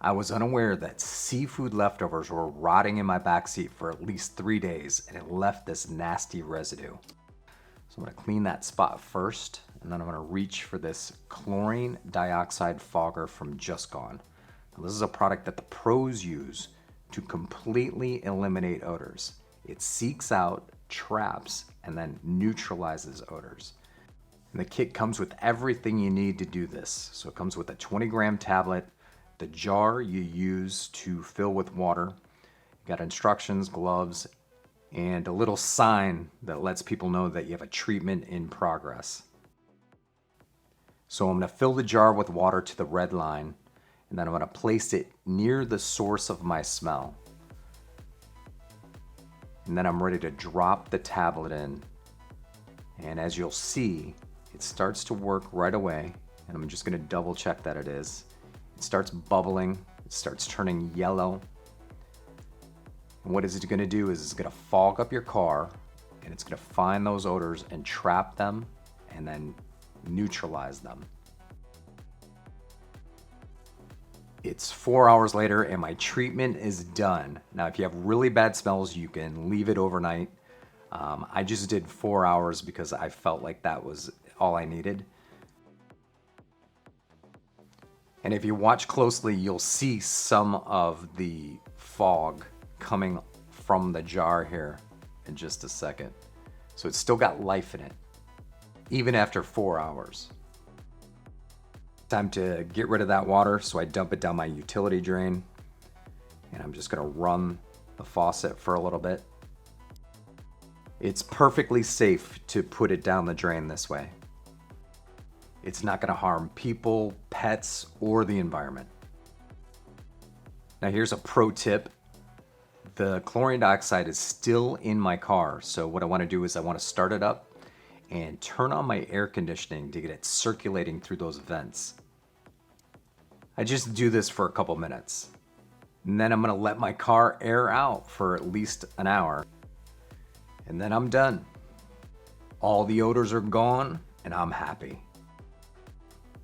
I was unaware that seafood leftovers were rotting in my backseat for at least 3 days, and it left this nasty residue. So I'm gonna clean that spot first, and then I'm gonna reach for this chlorine dioxide fogger from JustGone. Now, this is a product that the pros use to completely eliminate odors. It seeks out, traps, and then neutralizes odors. And the kit comes with everything you need to do this. So it comes with a 20-gram tablet, the jar you use to fill with water. You got instructions, gloves, and a little sign that lets people know that you have a treatment in progress. So I'm gonna fill the jar with water to the red line, and then I'm gonna place it near the source of my smell. And then I'm ready to drop the tablet in. And as you'll see, it starts to work right away, and I'm just gonna double check that it is. It starts bubbling, it starts turning yellow. And what is it gonna do is it's gonna fog up your car, and it's gonna find those odors and trap them and then neutralize them. It's 4 hours later and my treatment is done. Now, if you have really bad smells, you can leave it overnight. I just did 4 hours because I felt like that was all I needed. And if you watch closely, you'll see some of the fog coming from the jar here in just a second. So it's still got life in it, even after 4 hours. Time to get rid of that water, so I dump it down my utility drain, and I'm just gonna run the faucet for a little bit. It's perfectly safe to put it down the drain this way. It's not gonna harm people, pets, or the environment. Now here's a pro tip. The chlorine dioxide is still in my car, so what I wanna do is I wanna start it up and turn on my air conditioning to get it circulating through those vents. I just do this for a couple minutes. And then I'm gonna let my car air out for at least an hour. And then I'm done. All the odors are gone, and I'm happy.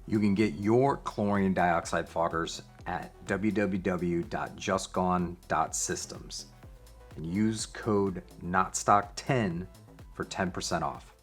You can get your chlorine dioxide foggers at www.justgone.systems and use code NahtStock10 for 10% off.